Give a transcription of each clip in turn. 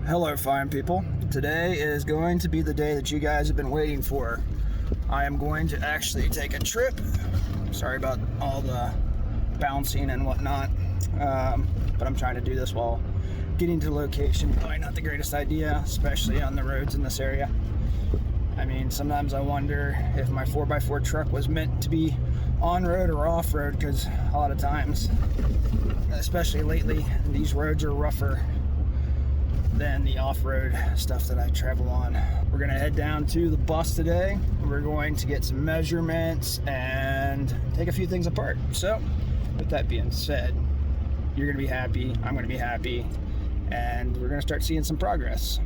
Hello, fine people. Today is going to be the day that you guys have been waiting for. I am going to actually take a trip. Sorry about all the bouncing and whatnot, but I'm trying to do this while getting to the location. Probably not the greatest idea, especially on the roads in this area. I mean, sometimes I wonder if my 4x4 truck was meant to be on-road or off-road, because a lot of times, especially lately, these roads are rougher than the off-road stuff that I travel on. We're gonna head down to the bus today. We're going to get some measurements and take a few things apart. So, with that being said, you're gonna be happy, I'm gonna be happy, and we're gonna start seeing some progress.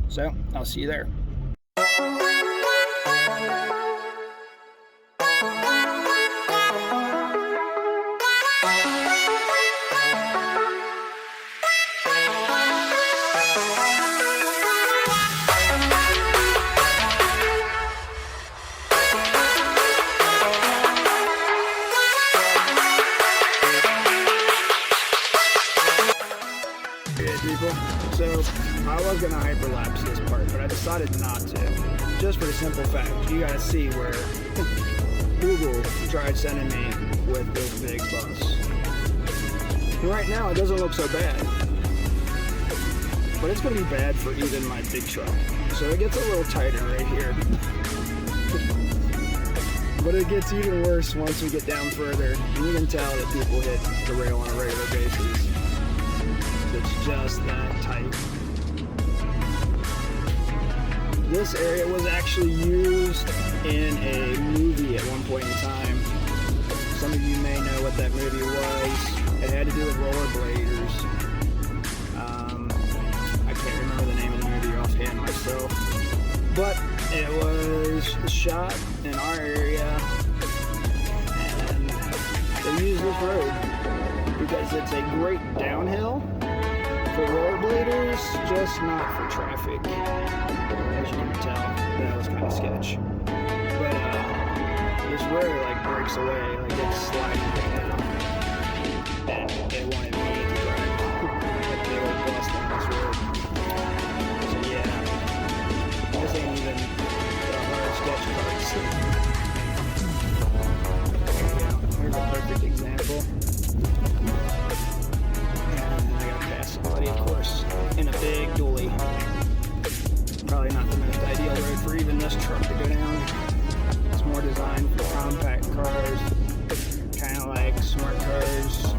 So, I'll see you there. So I was going to hyperlapse this part, but I decided not to, just for the simple fact you guys see where Google tried sending me with this big bus. And right now it doesn't look so bad, but it's going to be bad for even my big truck. So it gets a little tighter right here, but it gets even worse once we get down further, and you can tell that people hit the rail on a regular basis. It's just that tight. This area was actually used in a movie at one point in time. Some of you may know what that movie was. It had to do with rollerbladers. I can't remember the name of the movie offhand myself, but it was shot in our area, and they used this road because it's a great downhill for rollerbladers, just not for traffic. As you can tell, that was kind of sketch. But this road like breaks away, like it's sliding down, and they wanted me to drive a big old bus down this road. So yeah, this ain't even the hard sketch parts. There you go. Here's a perfect example. Somebody, of course, in a big dually. Probably not the most ideal road for even this truck to go down. It's more designed for compact cars, kind of like smart cars,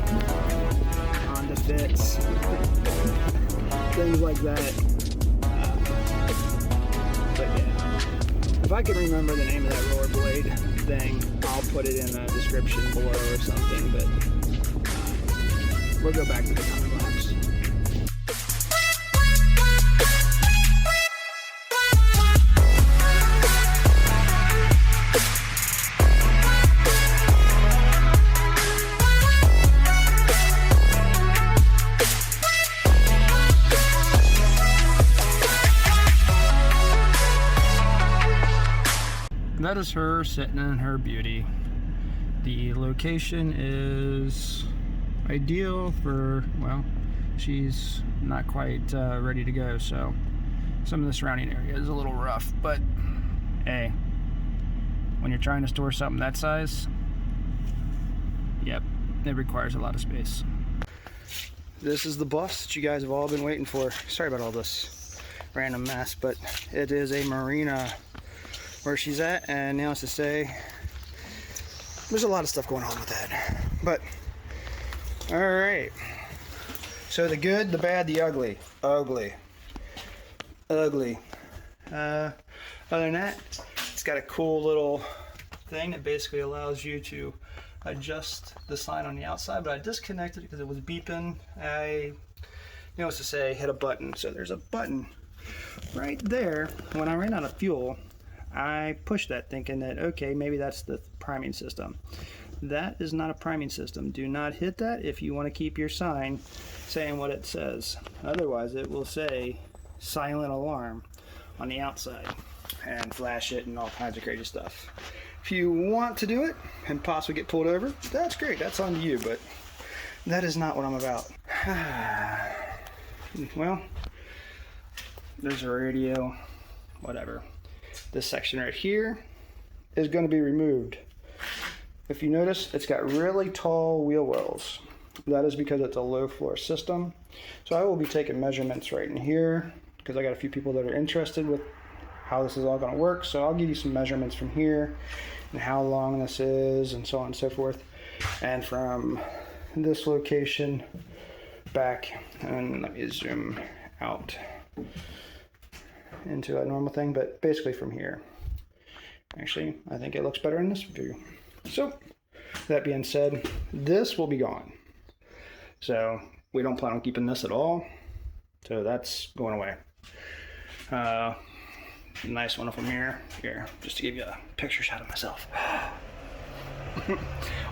Honda Fits, things like that. But yeah, if I can remember the name of that rollerblade thing, I'll put it in the description below or something. But we'll go back to the time lapse. That is her sitting in her beauty. The location is ideal for, well, she's not quite ready to go, so some of the surrounding area is a little rough, but hey, when you're trying to store something that size, yep, it requires a lot of space. This is the bus that you guys have all been waiting for. Sorry about all this random mess, but it is a marina where she's at, and needless to say, there's a lot of stuff going on with that. But all right, so the good, the bad, the ugly. Other than that, it's got a cool little thing that basically allows you to adjust the sign on the outside, but I disconnected it because it was beeping. I, needless to say, hit a button. So there's a button right there. When I ran out of fuel, I pushed that thinking that, okay, maybe that's the priming system. That is not a priming system. Do not hit that if you want to keep your sign saying what it says. Otherwise, it will say silent alarm on the outside and flash it and all kinds of crazy stuff. If you want to do it and possibly get pulled over, that's great. That's on you, but that is not what I'm about. Well, there's a radio, whatever. This section right here is going to be removed. If you notice, it's got really tall wheel wells. That is because it's a low floor system. So I will be taking measurements right in here because I got a few people that are interested with how this is all going to work. So I'll give you some measurements from here and how long this is and so on and so forth. And from this location back, and let me zoom out into a normal thing, but basically from here. Actually, I think it looks better in this view. So that being said, this will be gone. So we don't plan on keeping this at all. So that's going away. Nice one from here, just to give you a picture shot of myself.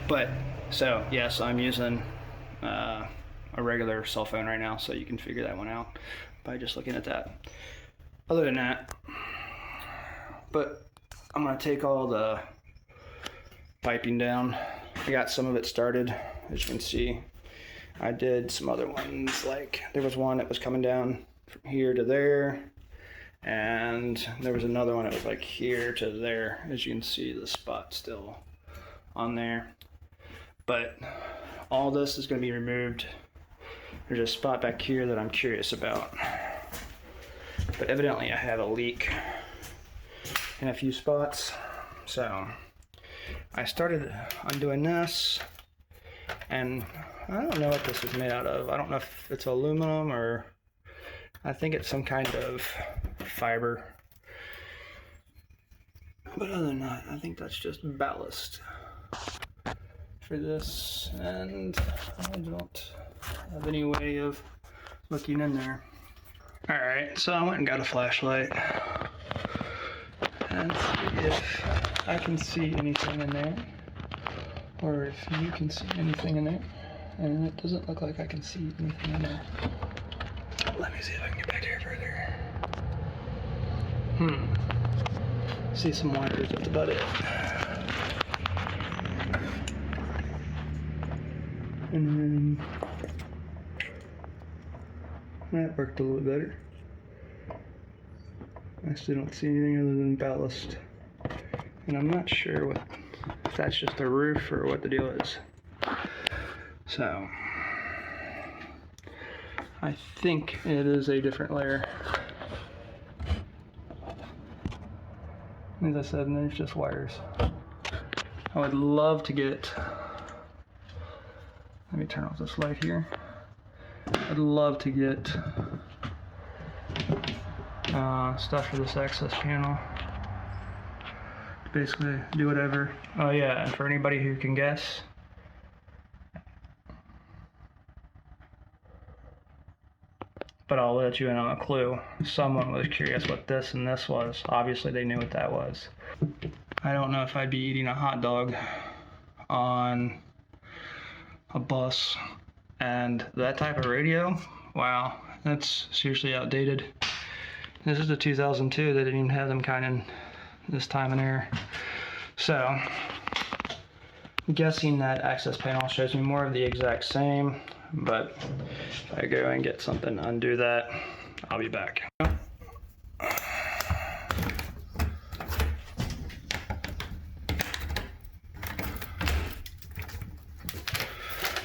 But, so yes, I'm using a regular cell phone right now, so you can figure that one out by just looking at that. Other than that, but I'm gonna take all the piping down. I got some of it started, as you can see. I did some other ones, like there was one that was coming down from here to there, and there was another one that was like here to there. As you can see, the spot still on there. But all this is going to be removed. There's a spot back here that I'm curious about. But evidently I have a leak in a few spots. So I started undoing this, and I don't know what this is made out of. I don't know if it's aluminum or I think it's some kind of fiber. But other than that, I think that's just ballast for this, and I don't have any way of looking in there. Alright, so I went and got a flashlight and see if I can see anything in there, or if you can see anything in there. And it doesn't look like I can see anything in there. Let me see if I can get back here further. See some wires, that's about it. And then that worked a little better. I still don't see anything other than ballast. And I'm not sure if that's just a roof or what the deal is. So I think it is a different layer. As I said, and there's just wires. I would love to get, let me turn off this light here. I'd love to get stuff for this access panel. Basically do whatever. Oh yeah, and for anybody who can guess, but I'll let you in on a clue. Someone was curious what this and this was. Obviously they knew what that was. I don't know if I'd be eating a hot dog on a bus, and that type of radio, wow, that's seriously outdated. This is the 2002, they didn't even have them kind of this time and era. So, I'm guessing that access panel shows me more of the exact same, but if I go and get something, undo that, I'll be back.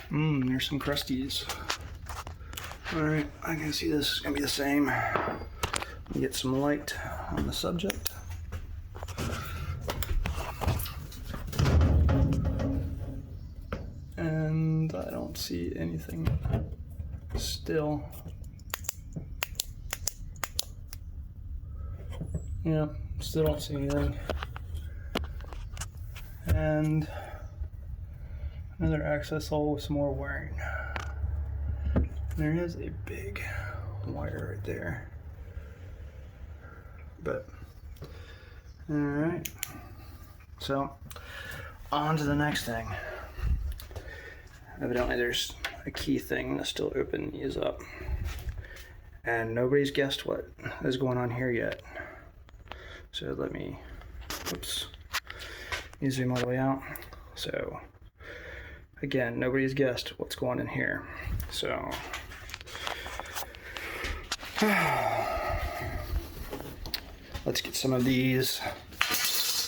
There's some crusties. Alright, I can see this is going to be the same. Let me get some light on the subject. And I don't see anything still. Yeah, still don't see anything. And another access hole with some more wiring. There is a big wire right there. But, alright. So, on to the next thing. Evidently there's a key thing that's still open these up. And nobody's guessed what is going on here yet. So let me, oops, let me zoom all the way out. So, again, nobody's guessed what's going in here. So, let's get some of these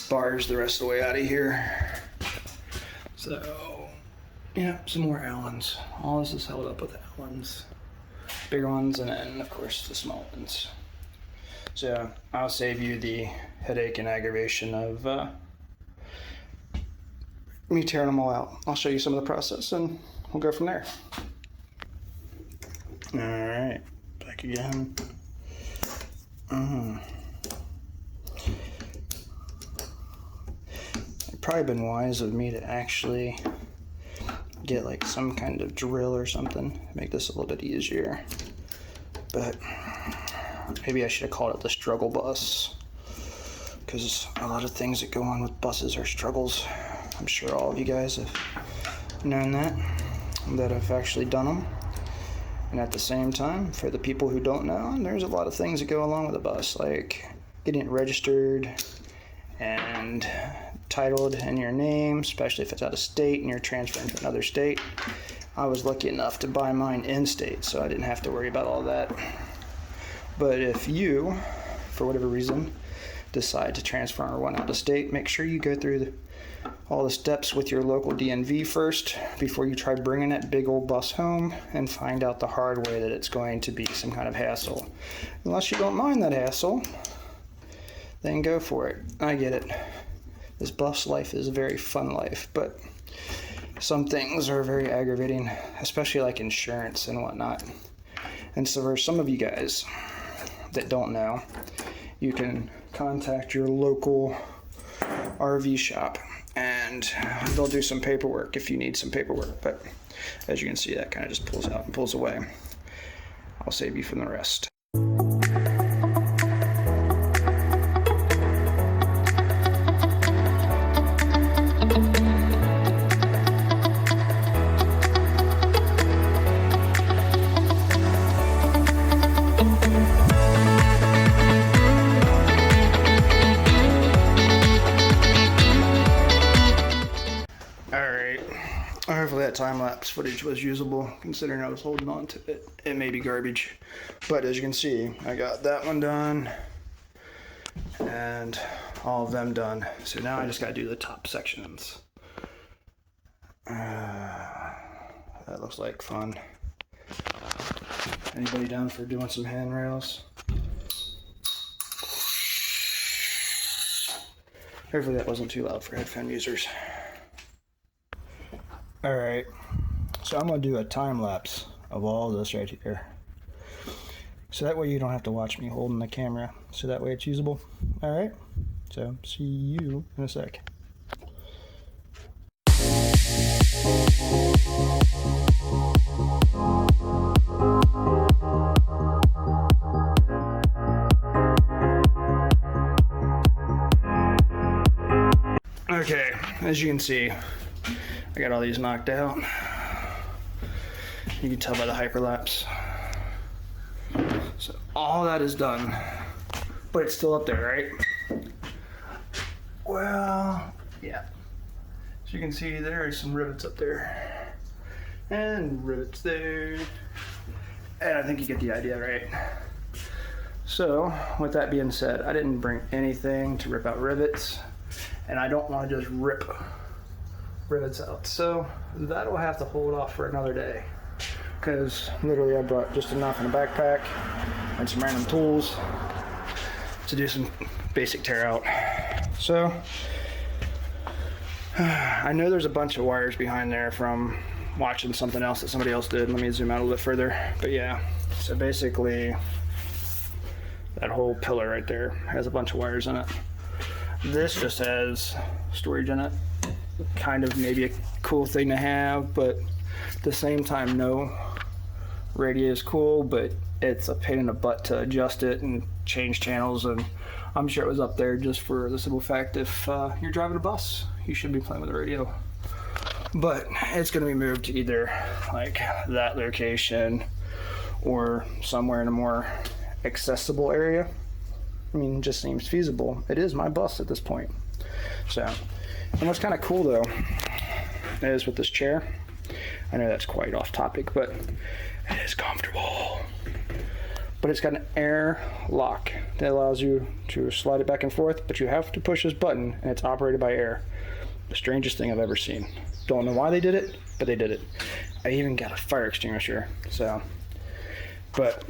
bars the rest of the way out of here. So, yeah, some more Allens. All this is held up with Allens. Bigger ones, and then, of course, the small ones. So, I'll save you the headache and aggravation of me tearing them all out. I'll show you some of the process, and we'll go from there. All right, back again. It'd probably been wise of me to actually get like some kind of drill or something, make this a little bit easier. But maybe I should have called it the struggle bus, because a lot of things that go on with buses are struggles. I'm sure all of you guys have known that have actually done them. And at the same time, for the people who don't know, there's a lot of things that go along with a bus, like getting it registered and titled in your name, especially if it's out of state and you're transferring to another state. I was lucky enough to buy mine in-state, so I didn't have to worry about all that. But if you, for whatever reason, decide to transfer one out of state, make sure you go through all the steps with your local DMV first before you try bringing that big old bus home and find out the hard way that it's going to be some kind of hassle. Unless you don't mind that hassle, then go for it. I get it. This bus life is a very fun life, but some things are very aggravating, especially like insurance and whatnot. And so for some of you guys that don't know, you can contact your local RV shop and they'll do some paperwork if you need some paperwork. But as you can see, that kind of just pulls out and pulls away. I'll save you from the rest. Hopefully that time-lapse footage was usable, considering I was holding on to it. It may be garbage, but as you can see, I got that one done and all of them done. So now I just gotta do the top sections. That looks like fun. Anybody down for doing some handrails? Hopefully that wasn't too loud for headphone users. Alright, so I'm going to do a time lapse of all this right here. So that way you don't have to watch me holding the camera. So that way it's usable. Alright, so see you in a sec. Okay, as you can see, I got all these knocked out. You can tell by the hyperlapse. So all that is done, but it's still up there, right? Well, yeah. As you can see, there are some rivets up there and rivets there. And I think you get the idea, right? So with that being said, I didn't bring anything to rip out rivets, and I don't want to just rip rivets out, so that'll have to hold off for another day, because literally I brought just enough in a backpack and some random tools to do some basic tear out. So I know there's a bunch of wires behind there from watching something else that somebody else did. Let me zoom out a little bit further. But yeah, so basically that whole pillar right there has a bunch of wires in it. This just has storage in it. Kind of maybe a cool thing to have, but at the same time, no. Radio is cool, but it's a pain in the butt to adjust it and change channels, and I'm sure it was up there just for the simple fact if you're driving a bus, you should be playing with the radio. But it's going to be moved to either like that location or somewhere in a more accessible area. I mean, it just seems feasible. It is my bus at this point. So, and what's kind of cool though is with this chair, I know that's quite off topic, but it is comfortable. but it's got an air lock that allows you to slide it back and forth, but you have to push this button and it's operated by air. The strangest thing I've ever seen. Don't know why they did it, but they did it. I even got a fire extinguisher, so. But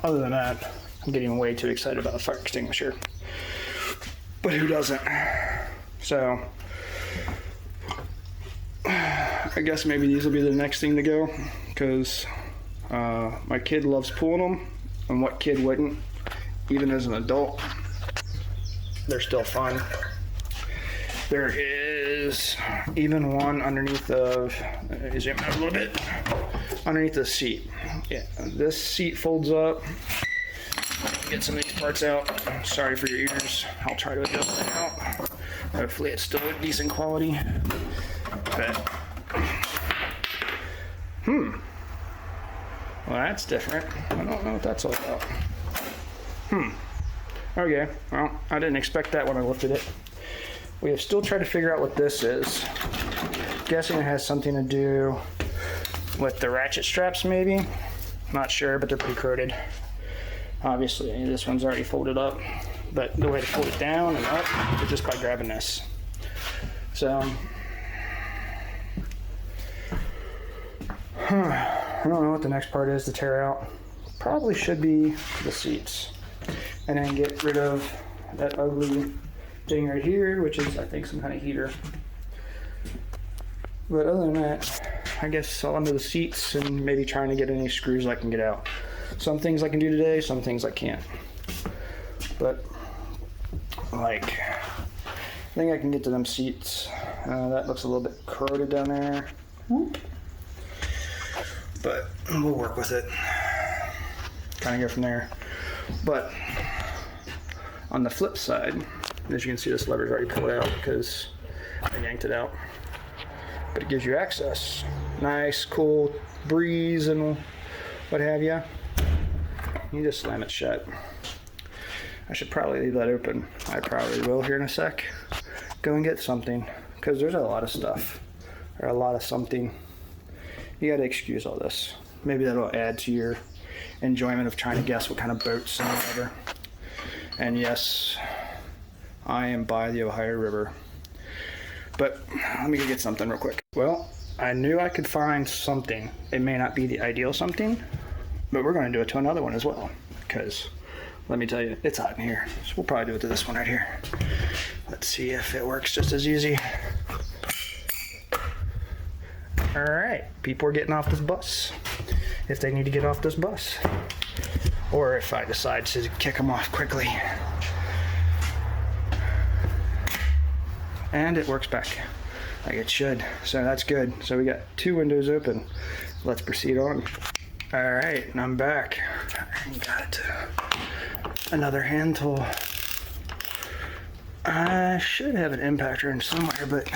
other than that, I'm getting way too excited about a fire extinguisher. But who doesn't? So, I guess maybe these will be the next thing to go, because my kid loves pulling them, and what kid wouldn't? Even as an adult, they're still fun. There is even one underneath of, zoom out a little bit, underneath the seat. Yeah, this seat folds up. Get some of these parts out. Sorry for your ears. I'll try to adjust it out. Hopefully it's still decent quality. But, well, that's different. I don't know what that's all about. Okay, well, I didn't expect that when I lifted it. We have still tried to figure out what this is. Guessing it has something to do with the ratchet straps, maybe. Not sure, but they're pretty corroded. Obviously, this one's already folded up, but the way to fold it down and up is just by grabbing this. So, I don't know what the next part is to tear out. Probably should be the seats. And then get rid of that ugly thing right here, which is, I think, some kind of heater. But other than that, I guess I'll undo the seats and maybe trying to get any screws I can get out. Some things I can do today, some things I can't. But, like, I think I can get to them seats. That looks a little bit corroded down there. Whoop. But we'll work with it. Kind of go from there. But on the flip side, as you can see, this lever's already pulled out because I yanked it out. But it gives you access. Nice, cool breeze and what have you. You just slam it shut. I should probably leave that open. I probably will here in a sec. Go and get something, because there's a lot of stuff, or a lot of something. You gotta excuse all this. Maybe that'll add to your enjoyment of trying to guess what kind of boats and whatever. And yes, I am by the Ohio River. But let me go get something real quick. Well, I knew I could find something. It may not be the ideal something, but we're going to do it to another one as well, because let me tell you, it's hot in here. So we'll probably do it to this one right here. Let's see if it works just as easy. All right, people are getting off this bus, if they need to get off this bus, or if I decide to kick them off quickly. And it works back like it should, so that's good. So we got 2 windows open. Let's proceed on. All right, and I'm back. I got another hand tool. I should have an impactor in somewhere, but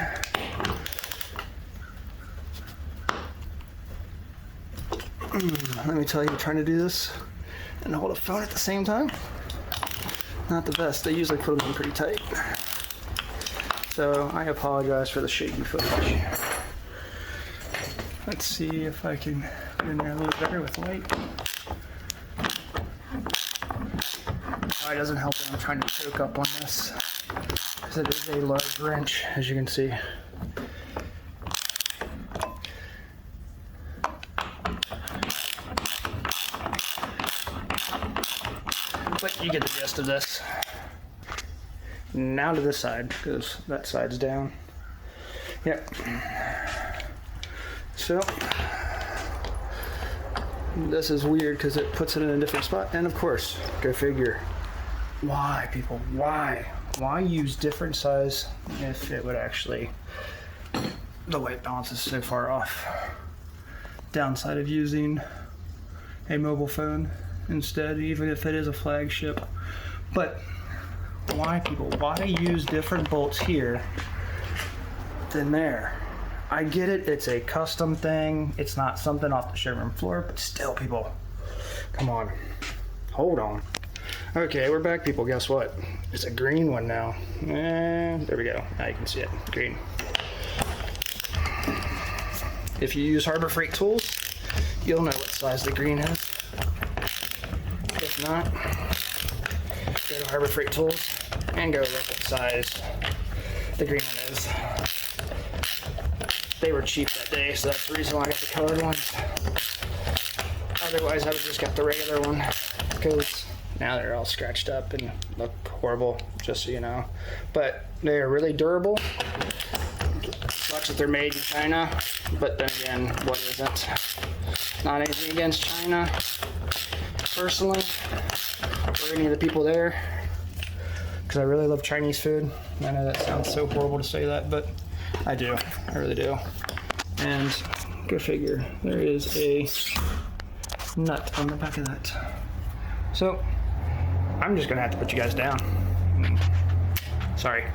let me tell you, trying to do this and hold a phone at the same time, not the best. They usually close them pretty tight. So I apologize for the shaky footage. Let's see if I can get in there a little better with light. It doesn't help that I'm trying to choke up on this, because it is a large wrench, as you can see. But you get the gist of this. Now to this side, because that side's down. Yep. So this is weird because it puts it in a different spot. And of course, go figure. Why, people? Why? Why use different size if it would actually, the weight balance is so far off. Downside of using a mobile phone instead, even if it is a flagship. But why, people? Why use different bolts here than there? I get it, it's a custom thing. It's not something off the showroom floor, but still, people, come on, hold on. Okay, we're back, people. Guess what? It's a green one now. And there we go. Now you can see it, green. If you use Harbor Freight tools, you'll know what size the green is. not, go to Harbor Freight Tools and go look what size the green one is. They were cheap that day, so that's the reason why I got the colored ones. Otherwise, I would just got the regular one, because now they're all scratched up and look horrible, just so you know. But they are really durable. Sucks that they're made in China, but then again, what isn't? Not anything against China, personally, or any of the people there, because I really love Chinese food. I know that sounds so horrible to say that, but I do. I really do. And go figure, there is a nut on the back of that. So I'm just gonna have to put you guys down. Sorry.